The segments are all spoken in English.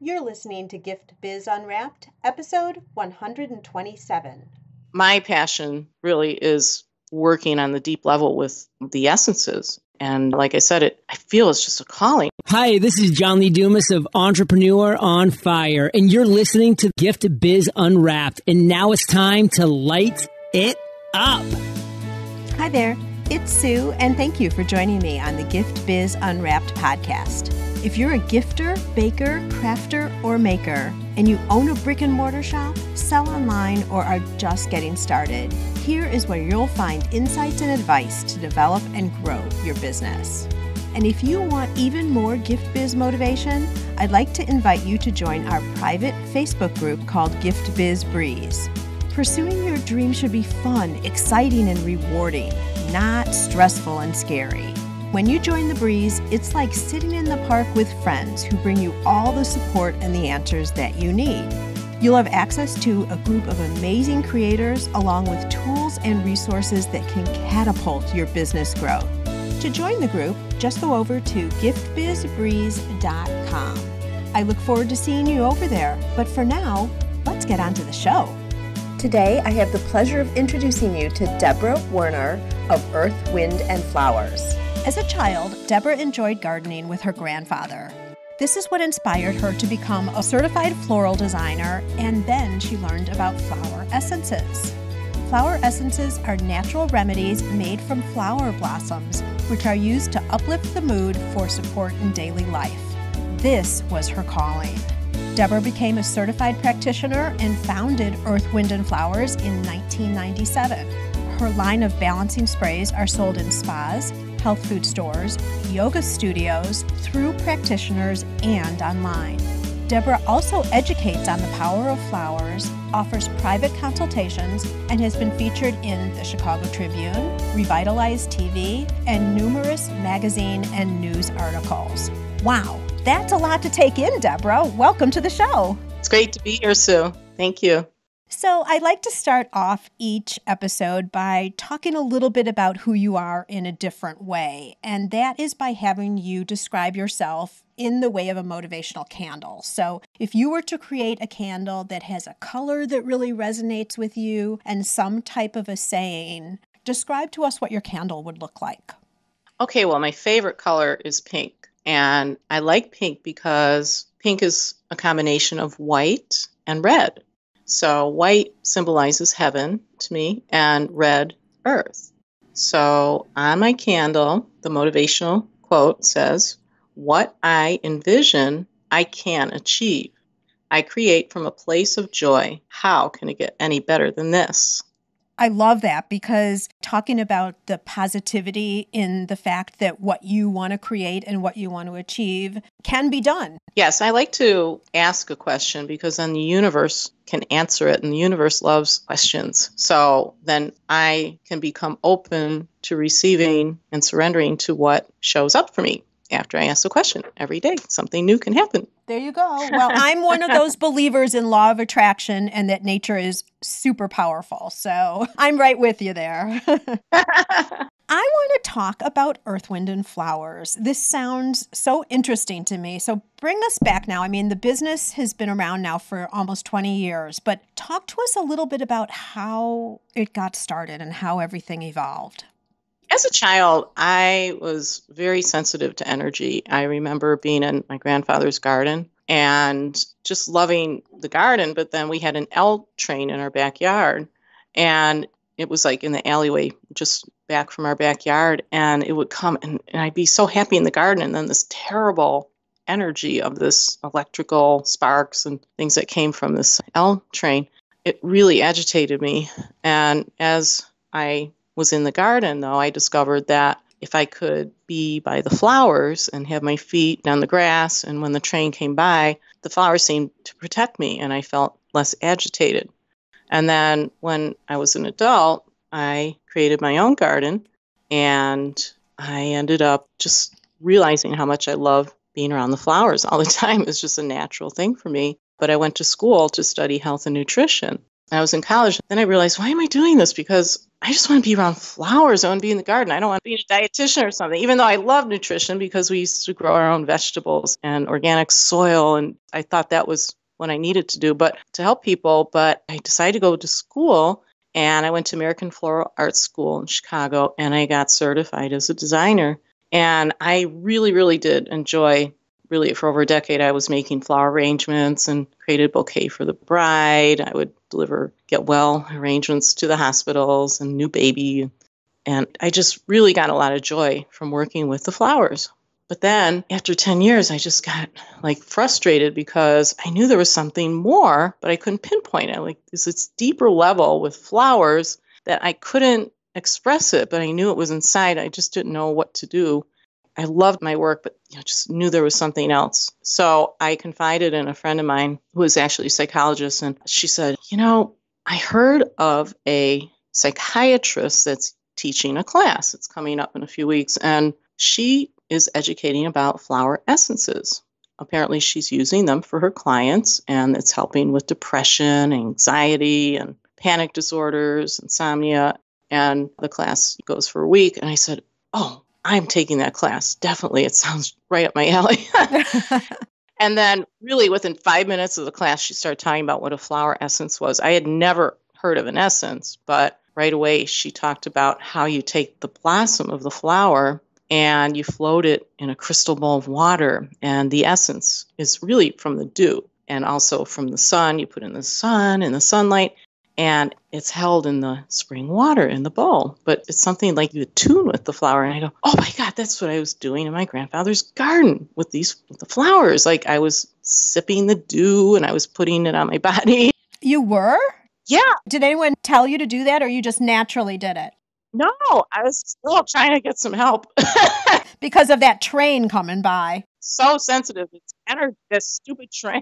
You're listening to Gift Biz Unwrapped, episode 127. My passion really is working on the deep level with the essences. And like I said, I feel it's just a calling. Hi, this is John Lee Dumas of Entrepreneur on Fire, and you're listening to Gift Biz Unwrapped. And now it's time to light it up. Hi there, it's Sue, and thank you for joining me on the Gift Biz Unwrapped podcast. If you're a gifter, baker, crafter, or maker, and you own a brick and mortar shop, sell online, or are just getting started, here is where you'll find insights and advice to develop and grow your business. And if you want even more Gift Biz motivation, I'd like to invite you to join our private Facebook group called Gift Biz Breeze. Pursuing your dream should be fun, exciting, and rewarding, not stressful and scary. When you join the Breeze, it's like sitting in the park with friends who bring you all the support and the answers that you need. You'll have access to a group of amazing creators along with tools and resources that can catapult your business growth. To join the group, just go over to giftbizbreeze.com. I look forward to seeing you over there, but for now, let's get on to the show. Today, I have the pleasure of introducing you to Deborah Werner of Earth, Wind, and Flowers. As a child, Deborah enjoyed gardening with her grandfather. This is what inspired her to become a certified floral designer, and then she learned about flower essences. Flower essences are natural remedies made from flower blossoms, which are used to uplift the mood for support in daily life. This was her calling. Deborah became a certified practitioner and founded Earth, Wind, and Flowers in 1997. Her line of balancing sprays are sold in spas, health food stores, yoga studios, through practitioners, and online. Deborah also educates on the power of flowers, offers private consultations, and has been featured in the Chicago Tribune, Revitalize TV, and numerous magazine and news articles. Wow, that's a lot to take in, Deborah. Welcome to the show. It's great to be here, Sue. Thank you. So I'd like to start off each episode by talking a little bit about who you are in a different way, and that is by having you describe yourself in the way of a motivational candle. So if you were to create a candle that has a color that really resonates with you and some type of a saying, describe to us what your candle would look like. Okay, well, my favorite color is pink, and I like pink because pink is a combination of white and red. So white symbolizes heaven to me and red, earth. So on my candle, the motivational quote says, "What I envision, I can achieve. I create from a place of joy. How can it get any better than this?" I love that because talking about the positivity in the fact that what you want to create and what you want to achieve can be done. Yes, I like to ask a question because then the universe can answer it, and the universe loves questions. So then I can become open to receiving and surrendering to what shows up for me after I ask a question. Every day, something new can happen. There you go. Well, I'm one of those believers in law of attraction and that nature is super powerful. So I'm right with you there. I want to talk about Earth, Wind, and Flowers. This sounds so interesting to me. So bring us back now. I mean, the business has been around now for almost 20 years, but talk to us a little bit about how it got started and how everything evolved. As a child, I was very sensitive to energy. I remember being in my grandfather's garden and just loving the garden, but then we had an L train in our backyard, and it was like in the alleyway just back from our backyard, and it would come, and I'd be so happy in the garden, and then this terrible energy of this electrical sparks and things that came from this L train, it really agitated me. And as I was in the garden, though, I discovered that if I could be by the flowers and have my feet on the grass, and when the train came by, the flowers seemed to protect me, and I felt less agitated. And then when I was an adult, I created my own garden, and I ended up just realizing how much I love being around the flowers all the time. It's just a natural thing for me. But I went to school to study health and nutrition. And I was in college. Then I realized, why am I doing this? Because I just want to be around flowers. I want to be in the garden. I don't want to be a dietitian or something, even though I love nutrition because we used to grow our own vegetables and organic soil. And I thought that was what I needed to do, but to help people. But I decided to go to school, and I went to American Floral Arts School in Chicago, and I got certified as a designer. And I really, really did enjoy. Really, for over a decade, I was making flower arrangements and created a bouquet for the bride. I would deliver get well arrangements to the hospitals and new baby. And I just really got a lot of joy from working with the flowers. But then after 10 years, I just got frustrated because I knew there was something more, but I couldn't pinpoint it. There's this deeper level with flowers that I couldn't express it, but I knew it was inside. I just didn't know what to do. I loved my work, but just knew there was something else. So I confided in a friend of mine who was actually a psychologist, and she said, I heard of a psychiatrist that's teaching a class. It's coming up in a few weeks, and she is educating about flower essences. Apparently, she's using them for her clients, and it's helping with depression, anxiety, and panic disorders, insomnia. And the class goes for a week. And I said, oh, I'm taking that class. Definitely. It sounds right up my alley. And then really within 5 minutes of the class, she started talking about what a flower essence was. I had never heard of an essence, but right away she talked about how you take the blossom of the flower and you float it in a crystal bowl of water. And the essence is really from the dew and also from the sun. You put it in the sun, in the sunlight, and it's held in the spring water in the bowl. But it's something like you attune with the flower. And I go, oh my God, that's what I was doing in my grandfather's garden with the flowers. I was sipping the dew and I was putting it on my body. You were? Yeah. Did anyone tell you to do that, or you just naturally did it? No, I was still trying to get some help. Because of that train coming by. So sensitive. It's energy, this stupid train.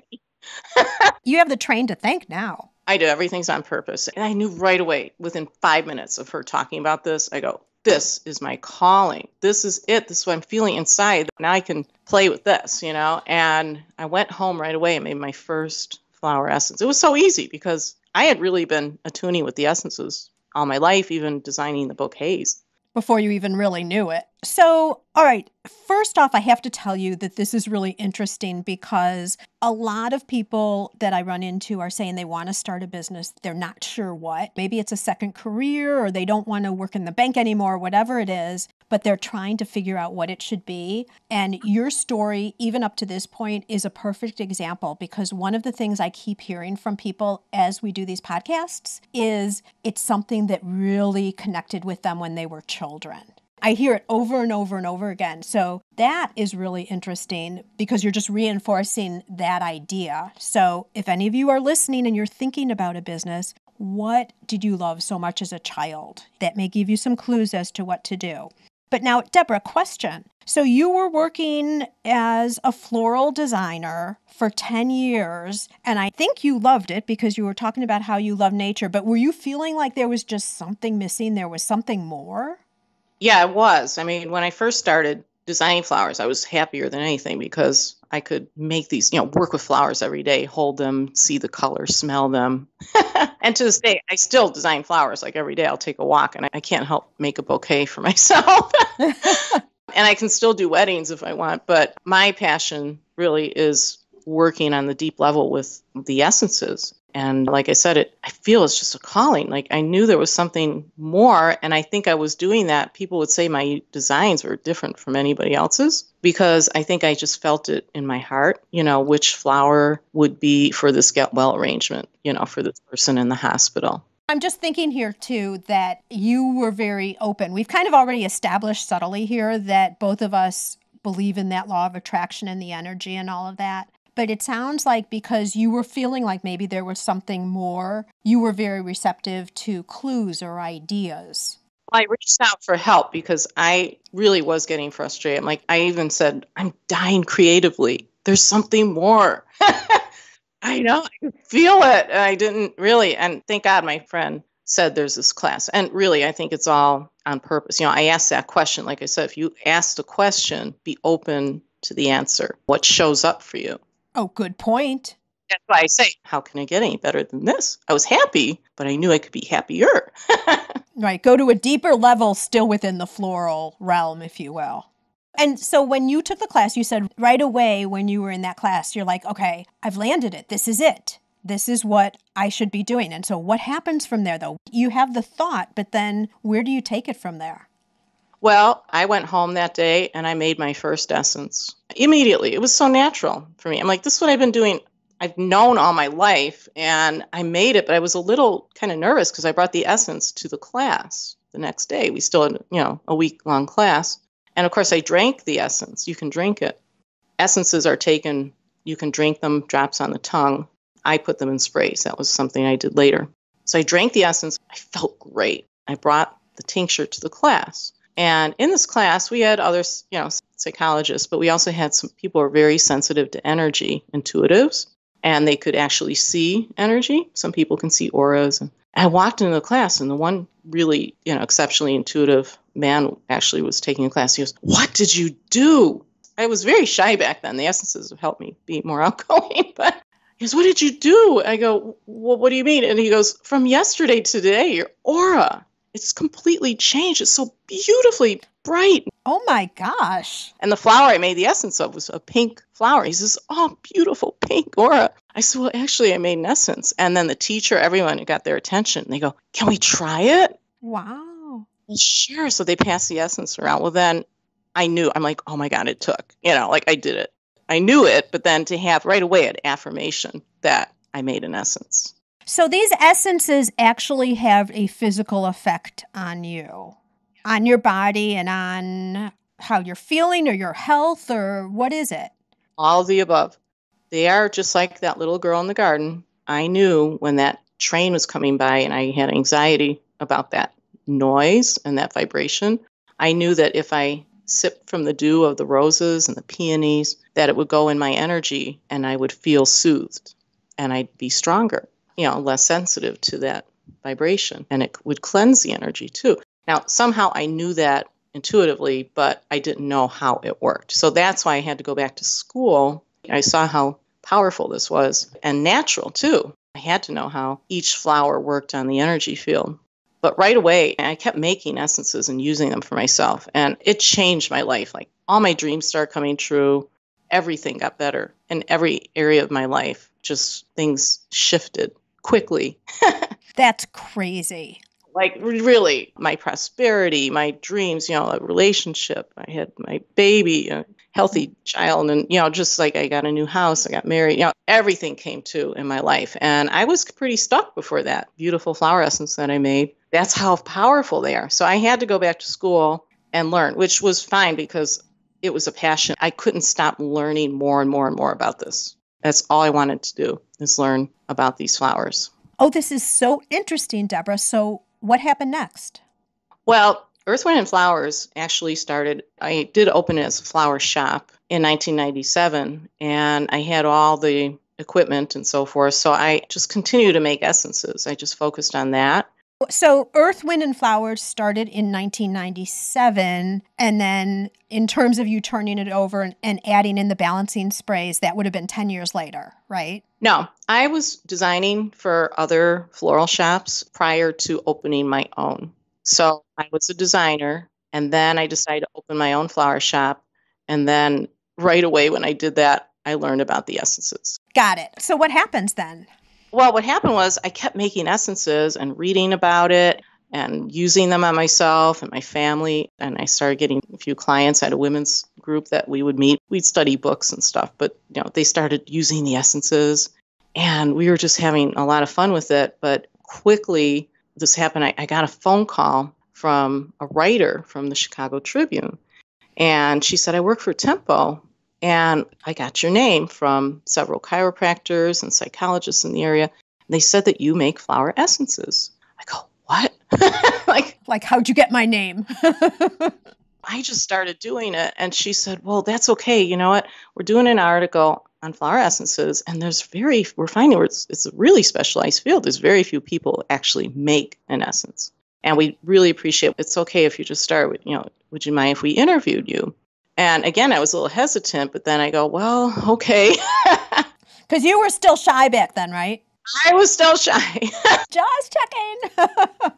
You have the train to thank now. I do. Everything's on purpose. And I knew right away, within 5 minutes of her talking about this, I go, this is my calling. This is it. This is what I'm feeling inside. Now I can play with this, And I went home right away and made my first flower essence. It was so easy because I had really been attuning with the essences all my life, even designing the bouquets. Before you even really knew it. So, all right, first off, I have to tell you that this is really interesting because a lot of people that I run into are saying they want to start a business. They're not sure what. Maybe it's a second career or they don't want to work in the bank anymore, whatever it is, but they're trying to figure out what it should be. And your story, even up to this point, is a perfect example because one of the things I keep hearing from people as we do these podcasts is it's something that really connected with them when they were children. I hear it over and over and over again. So that is really interesting because you're just reinforcing that idea. So if any of you are listening and you're thinking about a business, what did you love so much as a child? That may give you some clues as to what to do. But now, Deborah, question. So you were working as a floral designer for 10 years, and I think you loved it because you were talking about how you love nature, but were you feeling like there was just something missing? There was something more? Yeah, it was. I mean, when I first started designing flowers, I was happier than anything because I could make these, work with flowers every day, hold them, see the color, smell them. And to this day, I still design flowers. Every day I'll take a walk and I can't help make a bouquet for myself. And I can still do weddings if I want. But my passion really is working on the deep level with the essences. And like I said, I feel it's just a calling. I knew there was something more. And I think I was doing that. People would say my designs were different from anybody else's because I think I just felt it in my heart, which flower would be for this get well arrangement, for this person in the hospital. I'm just thinking here, too, that you were very open. We've kind of already established subtly here that both of us believe in that law of attraction and the energy and all of that. But it sounds like because you were feeling like maybe there was something more, you were very receptive to clues or ideas. I reached out for help because I really was getting frustrated. I even said, I'm dying creatively. There's something more. I know, I could feel it. And I didn't really. And thank God my friend said there's this class. And really, I think it's all on purpose. I asked that question. Like I said, if you ask the question, be open to the answer. What shows up for you? Oh, good point. That's why I say, how can I get any better than this? I was happy, but I knew I could be happier. Right. Go to a deeper level still within the floral realm, if you will. And so when you took the class, you said right away when you were in that class, you're like, okay, I've landed it. This is it. This is what I should be doing. And so what happens from there, though? You have the thought, but then where do you take it from there? Well, I went home that day and I made my first essence immediately. It was so natural for me. I'm like, this is what I've been doing. I've known all my life, and I made it, but I was a little kind of nervous because I brought the essence to the class the next day. We still had, a week-long class. And of course, I drank the essence. You can drink it. Essences are taken, you can drink them, drops on the tongue. I put them in sprays. That was something I did later. So I drank the essence. I felt great. I brought the tincture to the class. And in this class, we had other, psychologists, but we also had some people who are very sensitive to energy, intuitives, and they could actually see energy. Some people can see auras. And I walked into the class, and the one really, exceptionally intuitive man actually was taking a class. He goes, "What did you do?" I was very shy back then. The essences have helped me be more outgoing, but he goes, "What did you do?" I go, "Well, what do you mean?" And he goes, "From yesterday to today, your aura, it's completely changed. It's so beautifully bright." Oh my gosh. And the flower I made the essence of was a pink flower. He says, "Oh, beautiful pink aura." I said, "Well, actually, I made an essence." And then the teacher, everyone got their attention. They go, "Can we try it?" Wow. Well, sure. So they passed the essence around. Well, then I knew. I'm like, oh my God, it took. I did it. I knew it, but then to have right away an affirmation that I made an essence. So these essences actually have a physical effect on you, on your body, and on how you're feeling or your health, or what is it? All of the above. They are just like that little girl in the garden. I knew when that train was coming by and I had anxiety about that noise and that vibration. I knew that if I sipped from the dew of the roses and the peonies, that it would go in my energy and I would feel soothed and I'd be stronger, less sensitive to that vibration, and it would cleanse the energy too. Now, somehow I knew that intuitively, but I didn't know how it worked. So that's why I had to go back to school. I saw how powerful this was and natural too. I had to know how each flower worked on the energy field. But right away, I kept making essences and using them for myself. And it changed my life. Like all my dreams started coming true. Everything got better in every area of my life. Just things shifted quickly. That's crazy. Like really, my prosperity, my dreams, a relationship. I had my baby, a healthy child, and, just like I got a new house, I got married, everything came to in my life. And I was pretty stuck before that beautiful flower essence that I made. That's how powerful they are. So I had to go back to school and learn, which was fine because it was a passion. I couldn't stop learning more and more and more about this. That's all I wanted to do, is learn about these flowers. Oh, this is so interesting, Deborah. So what happened next? Well, Earth, Wind, and Flowers actually started, I did open it as a flower shop in 1997, and I had all the equipment and so forth. So I just continued to make essences. I just focused on that. So Earth, Wind, and Flowers started in 1997, and then in terms of you turning it over and adding in the balancing sprays, that would have been 10 years later, right? No, I was designing for other floral shops prior to opening my own. So I was a designer, and then I decided to open my own flower shop. And then right away when I did that, I learned about the essences. Got it. So what happens then? Well, what happened was I kept making essences and reading about it and using them on myself and my family. And I started getting a few clients. I had a women's group that we would meet. We'd study books and stuff, but they started using the essences and we were just having a lot of fun with it. But quickly this happened. I got a phone call from a writer from the Chicago Tribune. And she said, "I work for Tempo. And I got your name from several chiropractors and psychologists in the area. They said that you make flower essences." I go, "What?" Like, how'd you get my name? I just started doing it. And she said, "Well, that's okay. You know what? We're doing an article on flower essences. And we're finding it's a really specialized field. There's very few people actually make an essence. And we really appreciate it. It's okay if you just start with, would you mind if we interviewed you?" And again, I was a little hesitant, but then I go, well, okay. Because you were still shy back then, right? I was still shy. Just checking.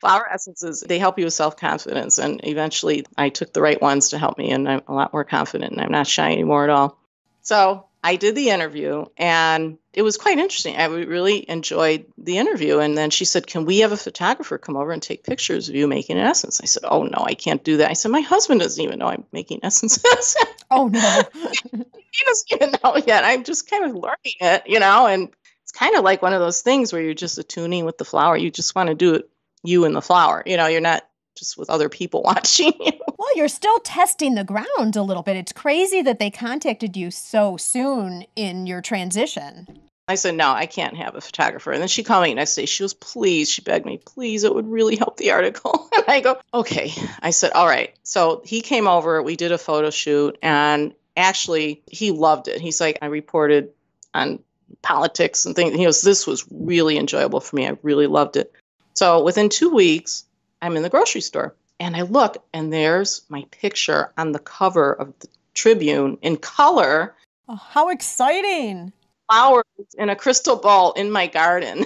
Flower essences, they help you with self-confidence. And eventually I took the right ones to help me, and I'm a lot more confident, and I'm not shy anymore at all. So I did the interview, and it was quite interesting. I really enjoyed the interview. And then she said, can we have a photographer come over and take pictures of you making an essence? I said, oh, no, I can't do that. I said, my husband doesn't even know I'm making essences. Oh, no. He doesn't even know yet. I'm just kind of learning it, and it's kind of like one of those things where you're just attuning with the flower. You just want to do it, you and the flower. You're not just with other people watching you. Well, you're still testing the ground a little bit. It's crazy that they contacted you so soon in your transition. I said, no, I can't have a photographer. And then she called me the next day. She goes, please, she begged me, please, it would really help the article. And I go, okay. I said, all right. So he came over, we did a photo shoot, and actually he loved it. He's like, I reported on politics and things. He goes, this was really enjoyable for me. I really loved it. So within 2 weeks, I'm in the grocery store, and I look, and there's my picture on the cover of the Tribune in color. Oh, how exciting. Flowers in a crystal bowl in my garden.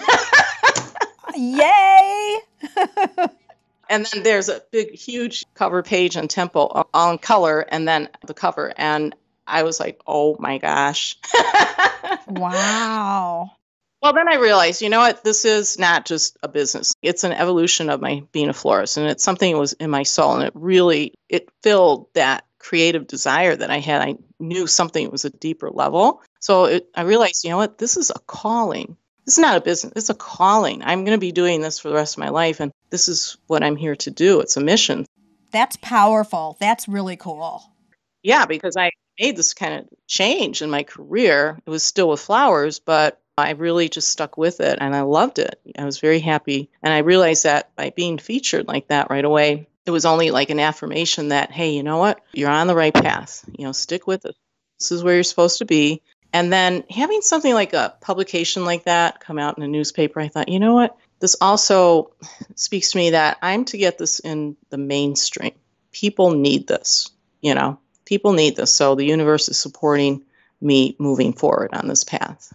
Yay! And then there's a big, huge cover page on Temple, all in color, and then the cover. And I was like, oh my gosh. Wow. Well, then I realized, you know what? This is not just a business. It's an evolution of my being a florist, and it's something that was in my soul, and it filled that creative desire that I had. I knew something was a deeper level. So I realized, you know what? This is a calling. This is not a business. It's a calling. I'm going to be doing this for the rest of my life, and this is what I'm here to do. It's a mission. That's powerful. That's really cool. Yeah, because I made this kind of change in my career. It was still with flowers, but I really just stuck with it, and I loved it. I was very happy. And I realized that by being featured like that right away, it was only like an affirmation that, hey, you know what? You're on the right path. Stick with it. This is where you're supposed to be. And then having something like a publication like that come out in a newspaper, I thought, you know what? This also speaks to me that I'm to get this in the mainstream. People need this, People need this. So the universe is supporting me moving forward on this path.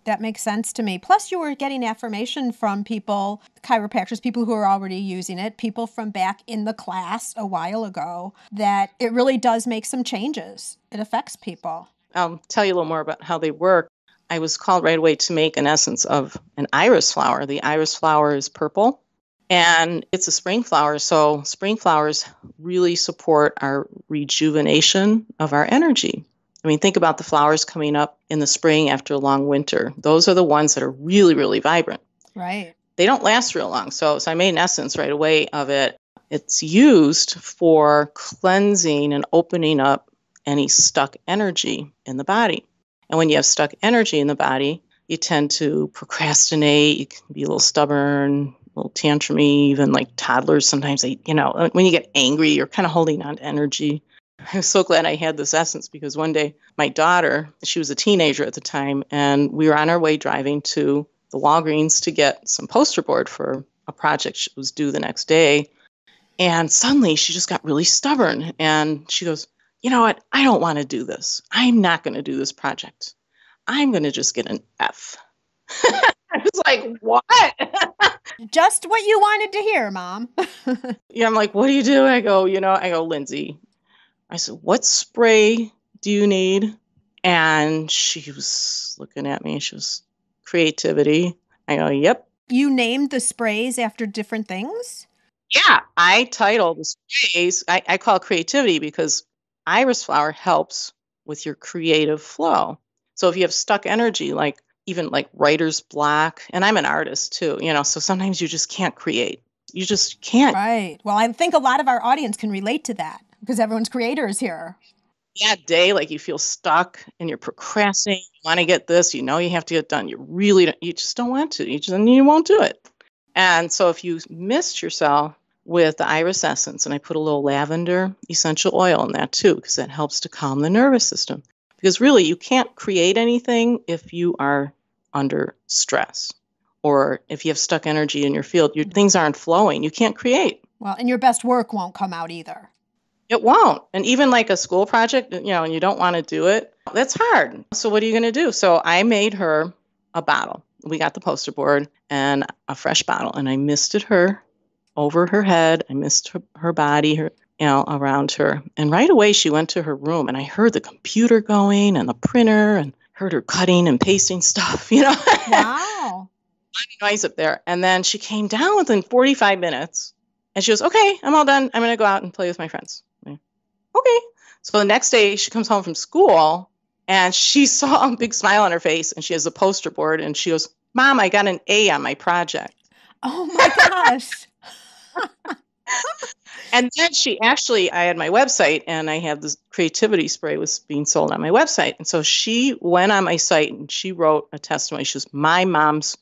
That makes sense to me. Plus, you were getting affirmation from people, chiropractors, people who are already using it, people from back in the class a while ago, that it really does make some changes. It affects people. I'll tell you a little more about how they work. I was called right away to make an essence of an iris flower. The iris flower is purple, and it's a spring flower. So spring flowers really support our rejuvenation of our energy. I mean, think about the flowers coming up in the spring after a long winter. Those are the ones that are really, really vibrant. Right. They don't last real long. So I made an essence right away of it. It's used for cleansing and opening up any stuck energy in the body. And when you have stuck energy in the body, you tend to procrastinate. You can be a little stubborn, a little tantrumy, even like toddlers. Sometimes when you get angry, you're kind of holding on to energy. I was so glad I had this essence because one day my daughter, she was a teenager at the time, and we were on our way driving to the Walgreens to get some poster board for a project that was due the next day. And suddenly she just got really stubborn, and she goes, you know what? I don't want to do this. I'm not going to do this project. I'm going to just get an F. I was like, what? Just what you wanted to hear, Mom. Yeah, I'm like, what do you do? I go, Lindsay, I said, what spray do you need? And she was looking at me. She was, creativity. I go, yep. You named the sprays after different things? Yeah, I title the sprays, I call it creativity because iris flower helps with your creative flow. So if you have stuck energy, even like writer's block, and I'm an artist too, so sometimes you just can't create. You just can't. Right. Well, I think a lot of our audience can relate to that because everyone's creators here. That day, you feel stuck and you're procrastinating, you want to get this, you have to get it done. You just don't want to. You won't do it. And so if you missed yourself with the iris essence, and I put a little lavender essential oil in that too, because that helps to calm the nervous system. Because really, you can't create anything if you are under stress or if you have stuck energy in your field. Things aren't flowing. You can't create. Well, and your best work won't come out either. It won't. And even like a school project, and you don't want to do it, that's hard. So what are you going to do? So I made her a bottle. We got the poster board and a fresh bottle, and I misted her over her head. I misted her body, around her. And right away she went to her room, and I heard the computer going and the printer and heard her cutting and pasting stuff, Wow. Noise up there. And then she came down within 45 minutes and she goes, okay, I'm all done. I'm going to go out and play with my friends. Okay. So the next day she comes home from school and she saw a big smile on her face and she has a poster board and she goes, Mom, I got an A on my project. Oh my gosh. And then I had my website and I had this creativity spray was being sold on my website. And so she went on my site and she wrote a testimony. She goes, my mom's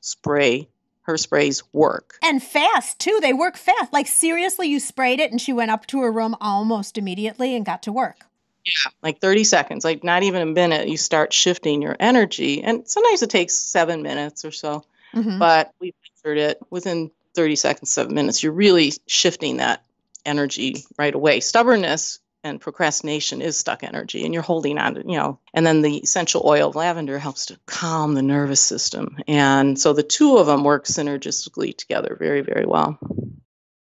her sprays work. And fast too. They work fast. Like seriously, you sprayed it and she went up to her room almost immediately and got to work. Yeah, like 30 seconds, like not even a minute, you start shifting your energy. And sometimes it takes 7 minutes or so, but we measured it within 30 seconds, 7 minutes. You're really shifting that energy right away. Stubbornness and procrastination is stuck energy and you're holding on to, and then the essential oil of lavender helps to calm the nervous system. And so the two of them work synergistically together very, very well.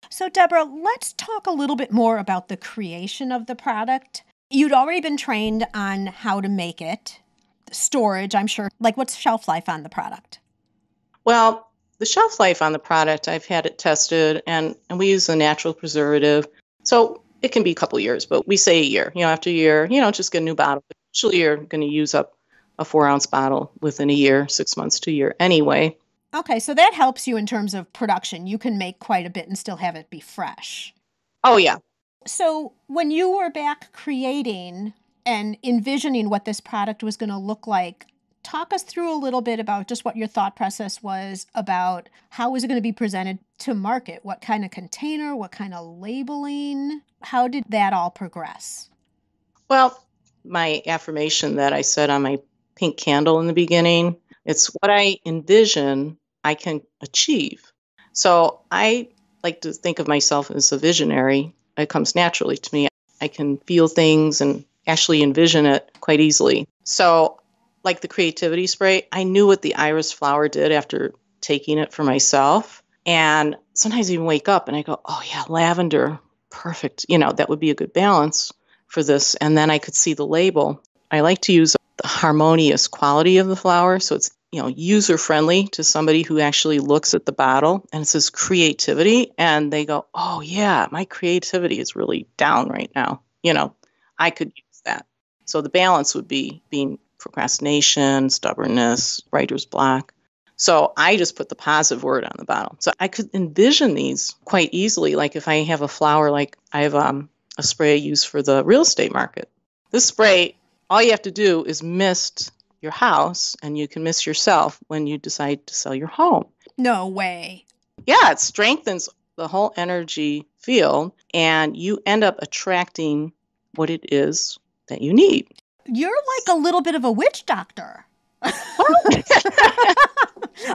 So Deborah, let's talk a little bit more about the creation of the product. You'd already been trained on how to make it, storage, I'm sure. Like what's shelf life on the product? Well, the shelf life on the product, I've had it tested, and we use a natural preservative. So it can be a couple years, but we say a year. After a year, just get a new bottle. Usually you're going to use up a 4-ounce bottle within a year, 6 months to a year anyway. Okay, so that helps you in terms of production. You can make quite a bit and still have it be fresh. Oh, yeah. So when you were back creating and envisioning what this product was going to look like, talk us through a little bit about just what your thought process was about how was it going to be presented to market? What kind of container? What kind of labeling? How did that all progress? Well, my affirmation that I said on my pink candle in the beginning, it's what I envision I can achieve. So I like to think of myself as a visionary. It comes naturally to me. I can feel things and actually envision it quite easily. So like the creativity spray, I knew what the iris flower did after taking it for myself. And sometimes I even wake up and I go, oh yeah, lavender, perfect. That would be a good balance for this. And then I could see the label. I like to use the harmonious quality of the flower. So it's, user-friendly to somebody who actually looks at the bottle and it says creativity. And they go, oh yeah, my creativity is really down right now. I could use that. So the balance would be being procrastination, stubbornness, writer's block. So I just put the positive word on the bottle. So I could envision these quite easily. Like if I have a flower, like I have a spray I use for the real estate market. This spray, all you have to do is mist your house and you can mist yourself when you decide to sell your home. No way. Yeah, it strengthens the whole energy field and you end up attracting what it is that you need. You're like a little bit of a witch doctor.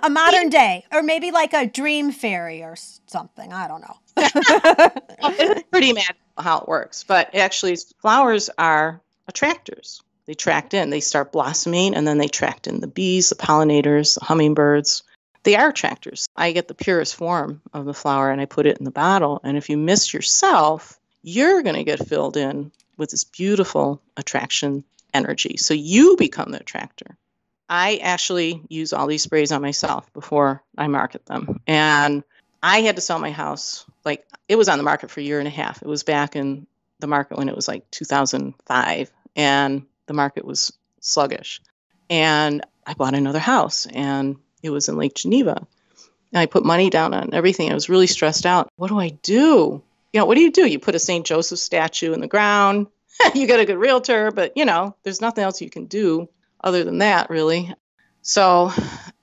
A modern day, or maybe like a dream fairy or something. I don't know. It's pretty mad how it works. But actually, flowers are attractors. They attract in. They start blossoming, and then they attract in the bees, the pollinators, the hummingbirds. They are attractors. I get the purest form of the flower, and I put it in the bottle. And if you mist yourself, you're going to get filled in with this beautiful attraction energy. So you become the attractor. I actually use all these sprays on myself before I market them. And I had to sell my house. Like it was on the market for a year and a half. It was back in the market when it was like 2005 and the market was sluggish. And I bought another house and it was in Lake Geneva. And I put money down on everything. I was really stressed out. What do I do? What do? You put a St. Joseph statue in the ground. You get a good realtor, but there's nothing else you can do other than that, really. So all of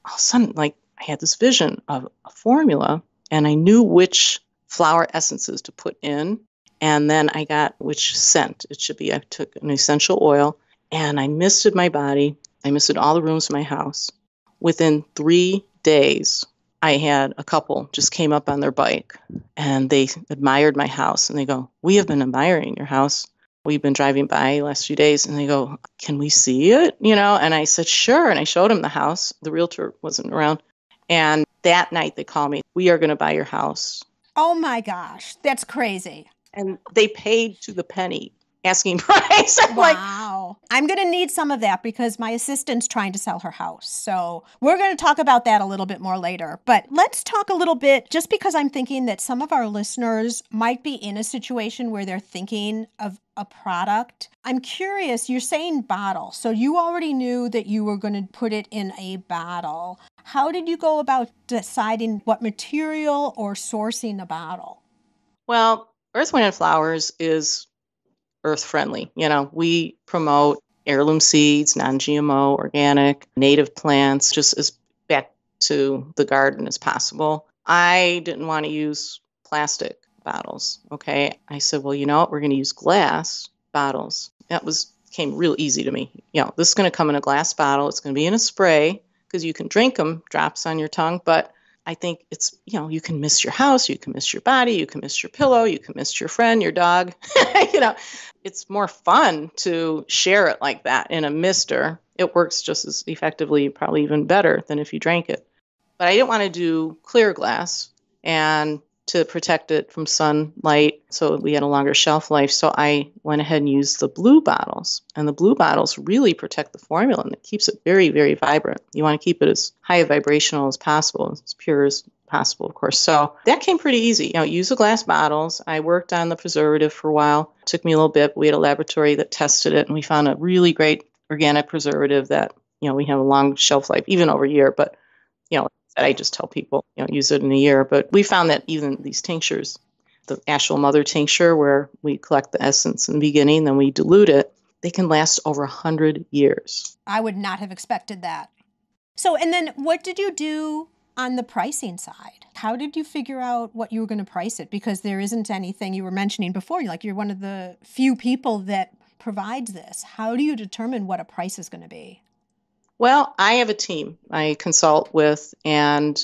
a sudden, I had this vision of a formula and I knew which flower essences to put in. And then I got which scent it should be. I took an essential oil and I misted my body. I misted all the rooms in my house. Within 3 days, I had a couple just came up on their bike and they admired my house and they go, "We have been admiring your house. We've been driving by the last few days." And they go, "Can we see it?" And I said, "Sure." And I showed them the house. The realtor wasn't around. And that night they called me, "We are going to buy your house." Oh my gosh, that's crazy. And they paid to the penny asking price. I'm wow. I'm going to need some of that because my assistant's trying to sell her house. So we're going to talk about that a little bit more later. But let's talk a little bit, just because I'm thinking that some of our listeners might be in a situation where they're thinking of a product. I'm curious, you're saying bottle. So you already knew that you were going to put it in a bottle. How did you go about deciding what material or sourcing a bottle? Well, Earth, Wind, and Flowers is earth friendly. We promote heirloom seeds, non-GMO, organic, native plants, just as back to the garden as possible. I didn't want to use plastic bottles. Okay. I said, well, you know what? We're going to use glass bottles. That came real easy to me. This is going to come in a glass bottle. It's going to be in a spray because you can drink them, drops on your tongue. But I think it's, you can miss your house, you can miss your body, you can miss your pillow, you can miss your friend, your dog. It's more fun to share it like that in a mister. It works just as effectively, probably even better than if you drank it. But I didn't want to do clear glass and to protect it from sunlight so we had a longer shelf life. So I went ahead and used the blue bottles. And the blue bottles really protect the formula and it keeps it very, very vibrant. You want to keep it as high vibrational as possible, as pure as possible, of course. So that came pretty easy. Use the glass bottles. I worked on the preservative for a while. It took me a little bit. We had a laboratory that tested it and we found a really great organic preservative that, we have a long shelf life, even over a year. But, I just tell people, use it in a year. But we found that even these tinctures, the actual mother tincture where we collect the essence in the beginning, then we dilute it, they can last over 100 years. I would not have expected that. So, and then what did you do on the pricing side? How did you figure out what you were going to price it? Because there isn't anything you were mentioning before. You're one of the few people that provides this. How do you determine what a price is going to be? Well, I have a team I consult with, and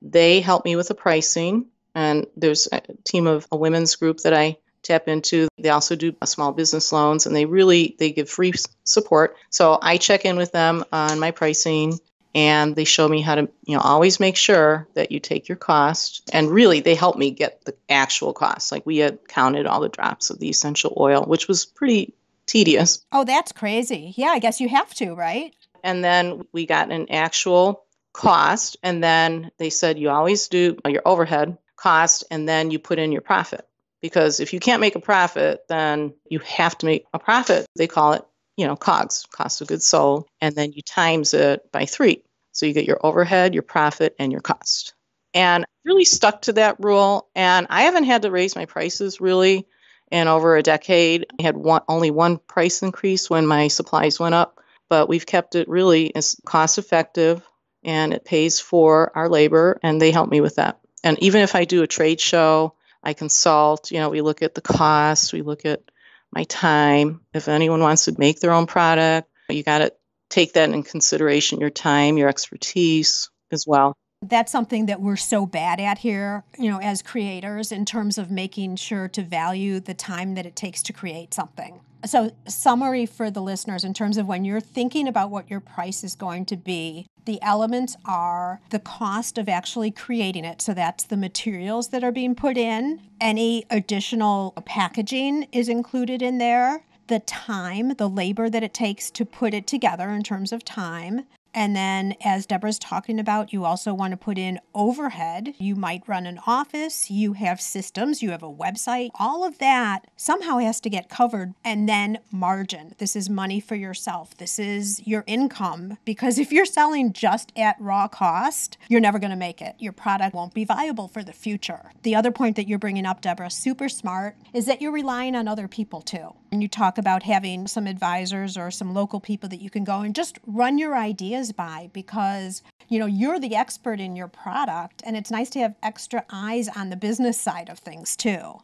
they help me with the pricing. And there's a team of a women's group that I tap into. They also do small business loans, and they give free support. So I check in with them on my pricing, and they show me how to, always make sure that you take your cost. And really, they help me get the actual cost. Like we had counted all the drops of the essential oil, which was pretty tedious. Oh, that's crazy. Yeah, I guess you have to, right? And then we got an actual cost. And then they said, you always do your overhead cost, and then you put in your profit. Because if you can't make a profit, then you have to make a profit. They call it, COGS, cost of goods sold. And then you times it by 3. So you get your overhead, your profit, and your cost. And I really stuck to that rule. And I haven't had to raise my prices really in over a decade. I had only one price increase when my supplies went up. But we've kept it really as cost effective, and it pays for our labor, and they help me with that. And even if I do a trade show, I consult, we look at the cost, we look at my time. If anyone wants to make their own product, you got to take that in consideration, your time, your expertise as well. That's something that we're so bad at here, as creators, in terms of making sure to value the time that it takes to create something. So, summary for the listeners in terms of when you're thinking about what your price is going to be, the elements are the cost of actually creating it. So that's the materials that are being put in. Any additional packaging is included in there. The time, the labor that it takes to put it together in terms of time. And then, as Deborah's talking about, you also want to put in overhead. You might run an office, you have systems, you have a website. All of that somehow has to get covered. And then margin. This is money for yourself. This is your income. Because if you're selling just at raw cost, you're never going to make it. Your product won't be viable for the future. The other point that you're bringing up, Deborah, super smart, is that you're relying on other people too. And you talk about having some advisors or some local people that you can go and just run your ideas by, because you're the expert in your product, and it's nice to have extra eyes on the business side of things too.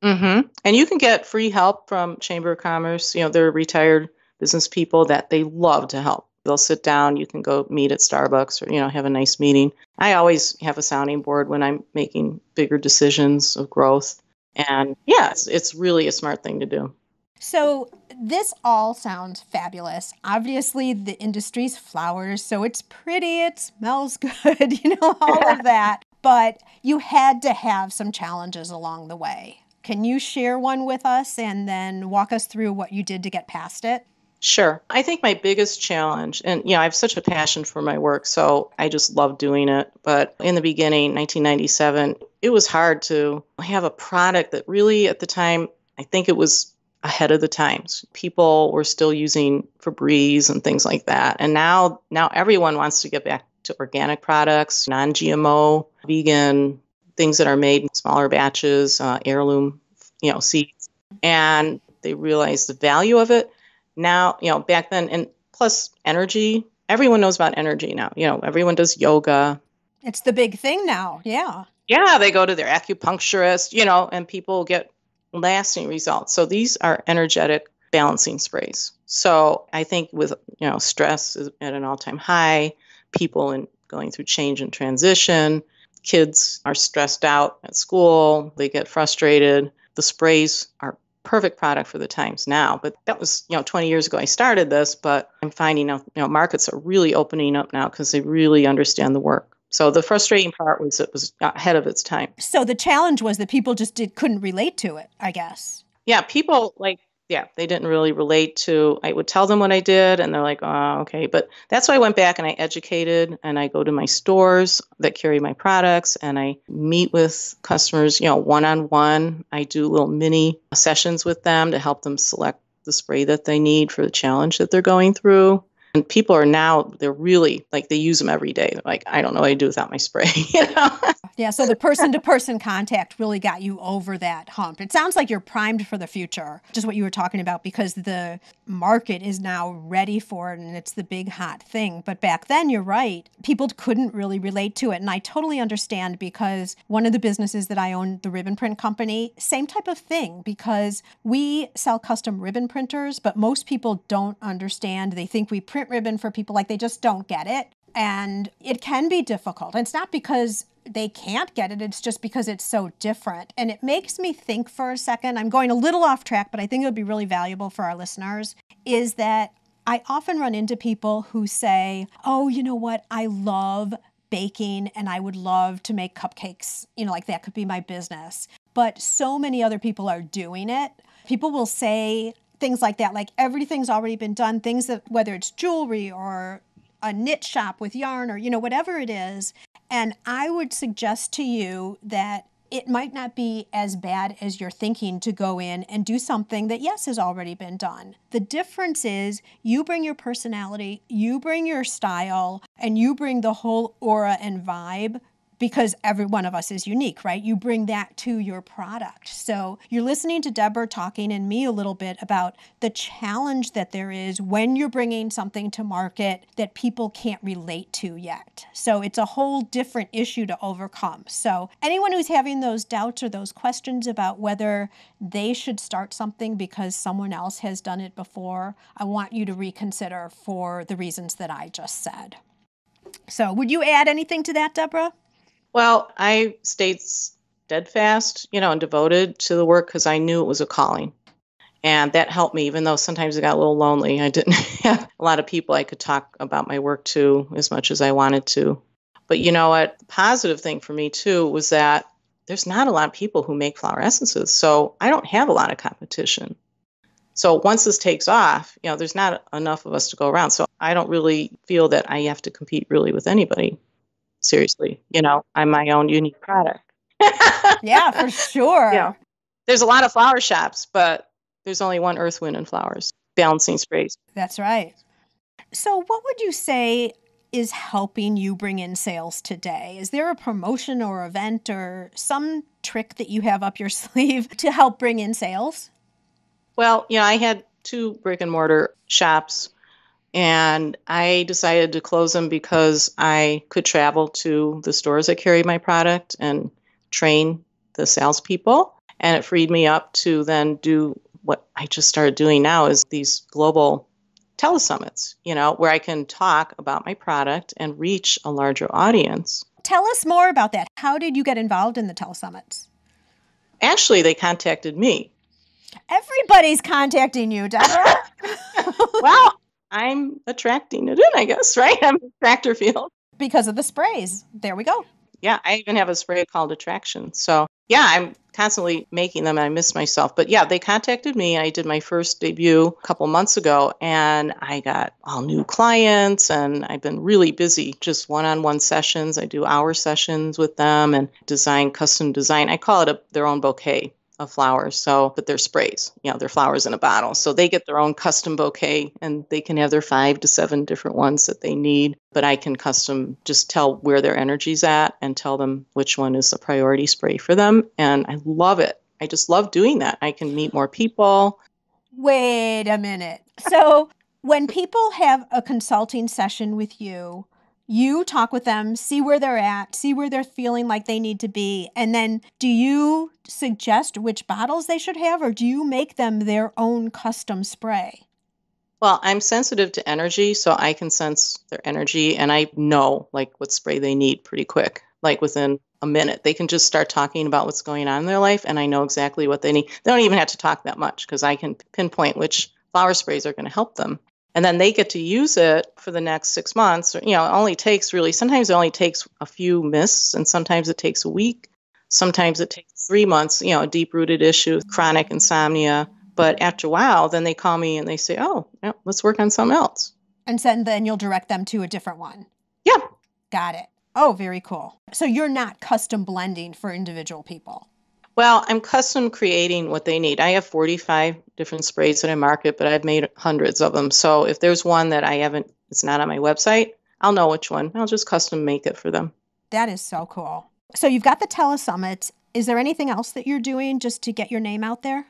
Mm-hmm. And you can get free help from Chamber of Commerce. They're retired business people that they love to help. They'll sit down. You can go meet at Starbucks or, have a nice meeting. I always have a sounding board when I'm making bigger decisions of growth. And yeah, it's really a smart thing to do. So this all sounds fabulous. Obviously, the industry's flowers, so it's pretty, it smells good, all of that. But you had to have some challenges along the way. Can you share one with us and then walk us through what you did to get past it? Sure. I think my biggest challenge, and I have such a passion for my work, so I just love doing it. But in the beginning, 1997, it was hard to have a product that really, at the time, I think it was ahead of the times. People were still using Febreze and things like that. And now everyone wants to get back to organic products, non-GMO, vegan, things that are made in smaller batches, heirloom, seeds. And they realize the value of it. Now, back then, and plus energy, everyone knows about energy now. Everyone does yoga. It's the big thing now. Yeah. Yeah, they go to their acupuncturist, and people get lasting results. So these are energetic balancing sprays. So I think with, stress is at an all-time high, people going through change and transition, kids are stressed out at school, they get frustrated. The sprays are perfect product for the times now. But that was, 20 years ago I started this, but I'm finding out, markets are really opening up now because they really understand the work. So the frustrating part was it was ahead of its time. So the challenge was that people just couldn't relate to it, I guess. Yeah, people they didn't really relate to, I would tell them what I did and they're like, oh, okay. But that's why I went back and I educated and I go to my stores that carry my products and I meet with customers, one-on-one. I do little mini sessions with them to help them select the spray that they need for the challenge that they're going through. And people are now, they're really, they use them every day. They're like, I don't know what I'd do without my spray, Yeah, so the person-to-person contact really got you over that hump. It sounds like you're primed for the future, just what you were talking about, because the market is now ready for it and it's the big hot thing. But back then, you're right, people couldn't really relate to it. And I totally understand because one of the businesses that I own, the ribbon print company, same type of thing, because we sell custom ribbon printers, but most people don't understand. They think we print ribbon for people, they just don't get it. And it can be difficult. And it's not because they can't get it. It's just because it's so different. And it makes me think for a second, I'm going a little off track, but I think it would be really valuable for our listeners, is that I often run into people who say, oh, you know what? I love baking and I would love to make cupcakes. That could be my business. But so many other people are doing it. People will say things like that, like everything's already been done, things that, whether it's jewelry or a knit shop with yarn or, whatever it is. And I would suggest to you that it might not be as bad as you're thinking to go in and do something that, yes, has already been done. The difference is you bring your personality, you bring your style, and you bring the whole aura and vibe, because every one of us is unique, right? You bring that to your product. So you're listening to Deborah talking and me a little bit about the challenge that there is when you're bringing something to market that people can't relate to yet. So it's a whole different issue to overcome. So anyone who's having those doubts or those questions about whether they should start something because someone else has done it before, I want you to reconsider for the reasons that I just said. So would you add anything to that, Deborah? Well, I stayed steadfast, and devoted to the work because I knew it was a calling. And that helped me, even though sometimes it got a little lonely. I didn't have a lot of people I could talk about my work to as much as I wanted to. But you know what? The positive thing for me, too, was that there's not a lot of people who make flower essences. So I don't have a lot of competition. So once this takes off, there's not enough of us to go around. So I don't really feel that I have to compete really with anybody. Seriously, I'm my own unique product. Yeah, for sure. There's a lot of flower shops, but there's only one Earth, Wind, and Flowers balancing sprays. That's right. So what would you say is helping you bring in sales today? Is there a promotion or event or some trick that you have up your sleeve to help bring in sales? Well, I had 2 brick and mortar shops. And I decided to close them because I could travel to the stores that carry my product and train the salespeople. And it freed me up to then do what I just started doing now is these global telesummits, where I can talk about my product and reach a larger audience. Tell us more about that. How did you get involved in the telesummits? Actually, they contacted me. Everybody's contacting you, Deborah. Well, I'm attracting it in, I guess, right? I'm an attractor field. Because of the sprays. There we go. Yeah, I even have a spray called Attraction. So yeah, I'm constantly making them and I miss myself. But yeah, they contacted me. I did my first debut a couple months ago and I got all new clients and I've been really busy, just one-on-one sessions. I do hour sessions with them and custom design. I call it their own bouquet of flowers. But they're sprays, they're flowers in a bottle. So they get their own custom bouquet and they can have their 5 to 7 different ones that they need. But I can custom just tell where their energy's at and tell them which one is the priority spray for them. And I love it. I just love doing that. I can meet more people. Wait a minute. So when people have a consulting session with you, you talk with them, see where they're at, see where they're feeling like they need to be. And then do you suggest which bottles they should have, or do you make them their own custom spray? Well, I'm sensitive to energy, so I can sense their energy and I know what spray they need pretty quick, within a minute. They can just start talking about what's going on in their life and I know exactly what they need. They don't even have to talk that much because I can pinpoint which flower sprays are going to help them. And then they get to use it for the next 6 months. Sometimes it only takes a few mists and sometimes it takes a week. Sometimes it takes 3 months, a deep-rooted issue, chronic insomnia. But after a while, then they call me and they say, oh, yeah, let's work on something else. And then you'll direct them to a different one. Yeah. Got it. Oh, very cool. So you're not custom blending for individual people. Well, I'm custom creating what they need. I have 45 different sprays that I market, but I've made hundreds of them. So if there's one that it's not on my website, I'll know which one. I'll just custom make it for them. That is so cool. So you've got the telesummit. Is there anything else that you're doing just to get your name out there?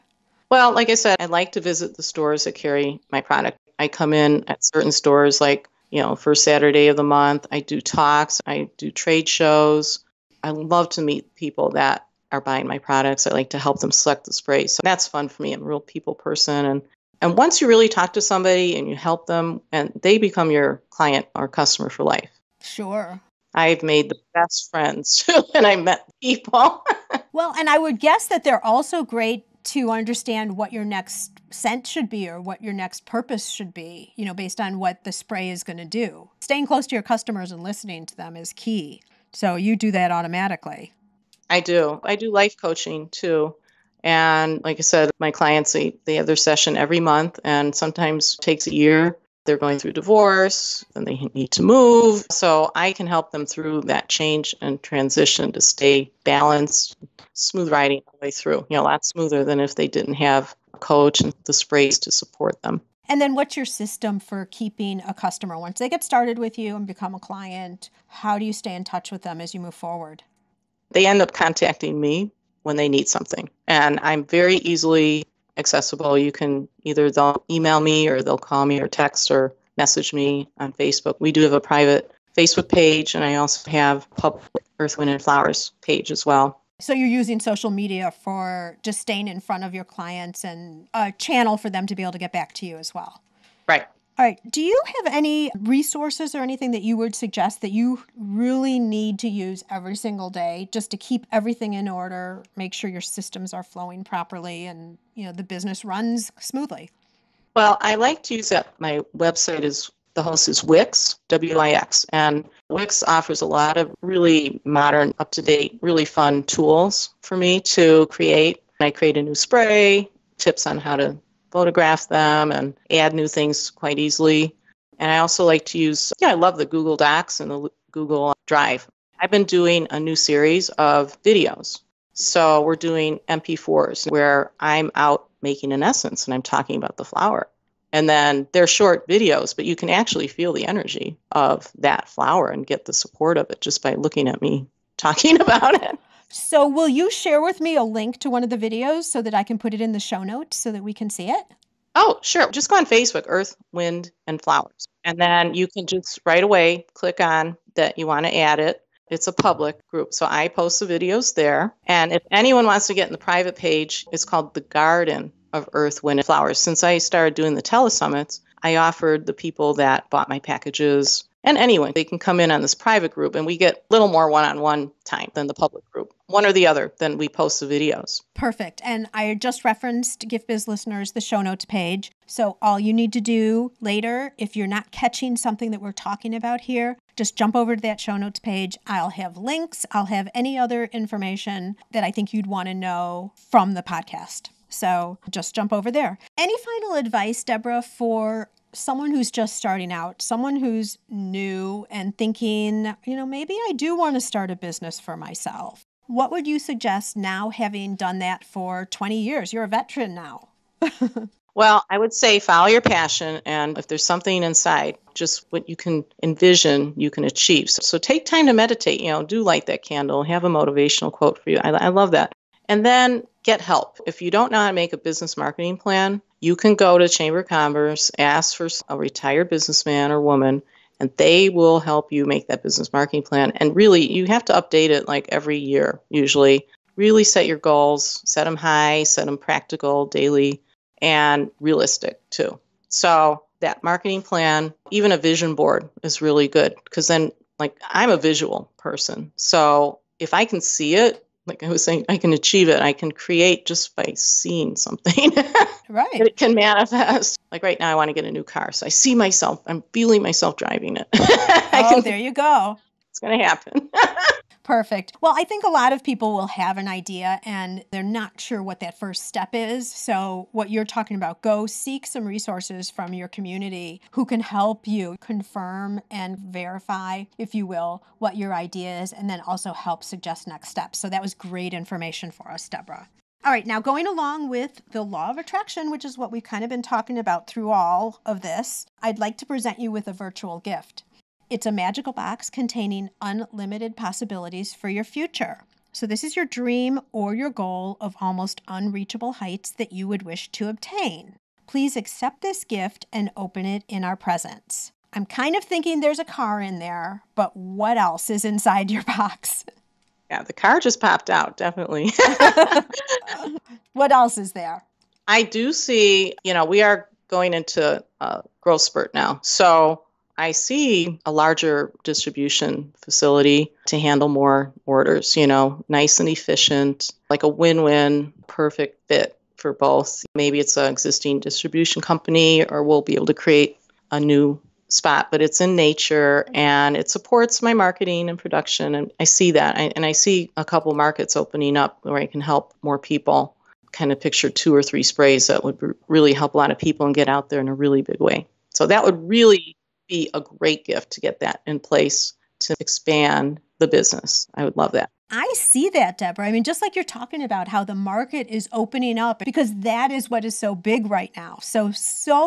Well, like I said, I like to visit the stores that carry my product. I come in at certain stores first Saturday of the month. I do talks. I do trade shows. I love to meet people that are buying my products. I like to help them select the spray. So that's fun for me. I'm a real people person. And once you really talk to somebody and you help them, and they become your client or customer for life. Sure. I've made the best friends when I met people. Well, and I would guess that they're also great to understand what your next scent should be or what your next purpose should be, based on what the spray is going to do. Staying close to your customers and listening to them is key. So you do that automatically. I do. I do life coaching too. And like I said, my clients, they have their session every month and sometimes it takes a year. They're going through divorce and they need to move. So I can help them through that change and transition to stay balanced, smooth riding all the way through, a lot smoother than if they didn't have a coach and the sprays to support them. And then what's your system for keeping a customer? Once they get started with you and become a client, how do you stay in touch with them as you move forward? They end up contacting me when they need something. And I'm very easily accessible. They'll email me or they'll call me or text or message me on Facebook. We do have a private Facebook page and I also have public Earth, Wind, and Flowers page as well. So you're using social media for just staying in front of your clients and a channel for them to be able to get back to you as well. Right. All right. Do you have any resources or anything that you would suggest that you really need to use every single day just to keep everything in order, make sure your systems are flowing properly and, the business runs smoothly? Well, I like to use that. My website the host is Wix, W-I-X. And Wix offers a lot of really modern, up-to-date, really fun tools for me to create. I create a new spray, tips on how to photograph them and add new things quite easily. And I also like to I love the Google Docs and the Google Drive. I've been doing a new series of videos. So we're doing MP4s where I'm out making an essence and I'm talking about the flower. And then they're short videos, but you can actually feel the energy of that flower and get the support of it just by looking at me talking about it. So will you share with me a link to one of the videos so that I can put it in the show notes so that we can see it? Oh, sure. Just go on Facebook, Earth, Wind, and Flowers. And then you can just right away click on that you want to add it. It's a public group. So I post the videos there. And if anyone wants to get in the private page, it's called The Garden of Earth, Wind, and Flowers. Since I started doing the telesummits, I offered the people that bought my packages, and anyone, they can come in on this private group, and we get a little more one-on-one time than the public group. One or the other, then we post the videos. Perfect. And I just referenced, GiftBiz listeners, the show notes page. So all you need to do later, if you're not catching something that we're talking about here, just jump over to that show notes page. I'll have links. I'll have any other information that I think you'd want to know from the podcast. So just jump over there. Any final advice, Deborah, for someone who's just starting out, someone who's new and thinking, maybe I do want to start a business for myself? What would you suggest now, having done that for 20 years? You're a veteran now. Well, I would say follow your passion, and if there's something inside, just what you can envision, you can achieve. So take time to meditate, do light that candle, have a motivational quote for you. I love that. And then get help. If you don't know how to make a business marketing plan, you can go to Chamber of Commerce, ask for a retired businessman or woman, and they will help you make that business marketing plan. And really, you have to update it like every year, usually. Really set your goals, set them high, set them practical, daily, and realistic too. So that marketing plan, even a vision board is really good, because then, I'm a visual person. So if I can see it, like I was saying, I can achieve it. I can create just by seeing something. Right. It can manifest. Like right now, I want to get a new car. So I see myself, I'm feeling myself driving it. There you go. It's going to happen. Perfect. Well, I think a lot of people will have an idea and they're not sure what that first step is. So what you're talking about, go seek some resources from your community who can help you confirm and verify, if you will, what your idea is, and then also help suggest next steps. So that was great information for us, Deborah. All right, now going along with the law of attraction, which is what we've kind of been talking about through all of this, I'd like to present you with a virtual gift. It's a magical box containing unlimited possibilities for your future. So this is your dream or your goal of almost unreachable heights that you would wish to obtain. Please accept this gift and open it in our presence. I'm kind of thinking there's a car in there, but what else is inside your box? Yeah, the car just popped out, definitely. What else is there? I do see, we are going into a growth spurt now. So I see a larger distribution facility to handle more orders, nice and efficient, like a win-win, perfect fit for both. Maybe it's an existing distribution company, or we'll be able to create a new spot, but it's in nature and it supports my marketing and production. And I see that. I see a couple markets opening up where I can help more people. Kind of picture 2 or 3 sprays that would really help a lot of people and get out there in a really big way. So that would really be a great gift to get that in place to expand the business. I would love that. I see that, Deborah. I mean, just like you're talking about how the market is opening up, because that is what is so big right now. So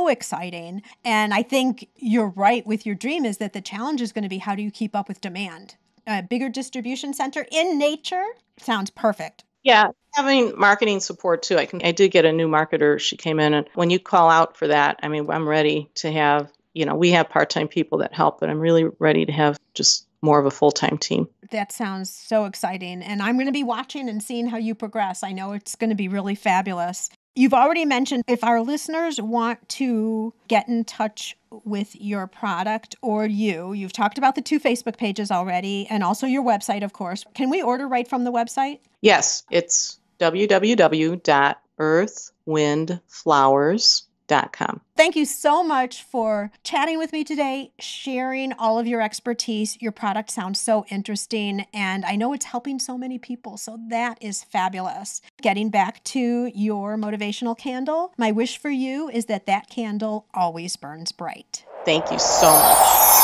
exciting. And I think you're right with your dream is that the challenge is going to be, how do you keep up with demand? A bigger distribution center in nature sounds perfect. Yeah, having marketing support too. I did get a new marketer. She came in, and when you call out for that, I mean, I'm ready to have, we have part-time people that help, but I'm really ready to have just more of a full-time team. That sounds so exciting. And I'm going to be watching and seeing how you progress. I know it's going to be really fabulous. You've already mentioned, if our listeners want to get in touch with your product or you've talked about the 2 Facebook pages already, and also your website, of course. Can we order right from the website? Yes, it's www.earthwindflowers.com. Thank you so much for chatting with me today, sharing all of your expertise. Your product sounds so interesting, and I know it's helping so many people, so that is fabulous. Getting back to your motivational candle, my wish for you is that that candle always burns bright. Thank you so much.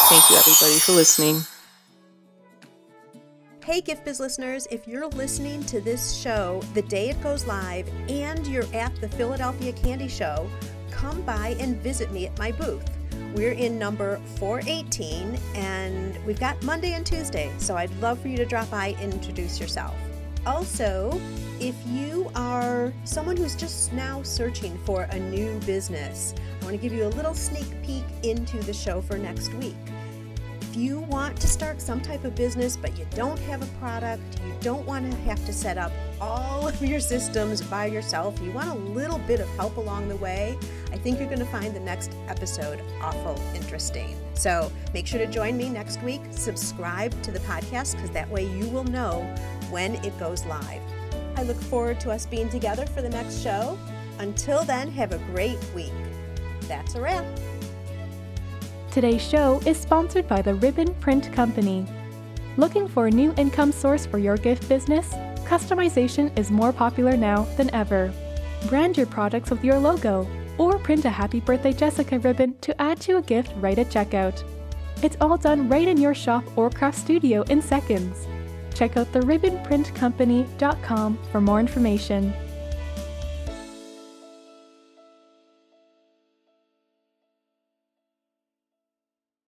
Thank you, everybody, for listening. Hey, GiftBiz listeners, if you're listening to this show the day it goes live and you're at the Philadelphia Candy Show, come by and visit me at my booth. We're in number 418, and we've got Monday and Tuesday, so I'd love for you to drop by and introduce yourself. Also, if you are someone who's just now searching for a new business, I want to give you a little sneak peek into the show for next week. If you want to start some type of business, but you don't have a product, you don't want to have to set up all of your systems by yourself, you want a little bit of help along the way, I think you're going to find the next episode awful interesting. So make sure to join me next week. Subscribe to the podcast because that way you will know when it goes live. I look forward to us being together for the next show. Until then, have a great week. That's a wrap. Today's show is sponsored by the Ribbon Print Company. Looking for a new income source for your gift business? Customization is more popular now than ever. Brand your products with your logo, or print a Happy Birthday Jessica ribbon to add to a gift right at checkout. It's all done right in your shop or craft studio in seconds. Check out the ribbonprintcompany.com for more information.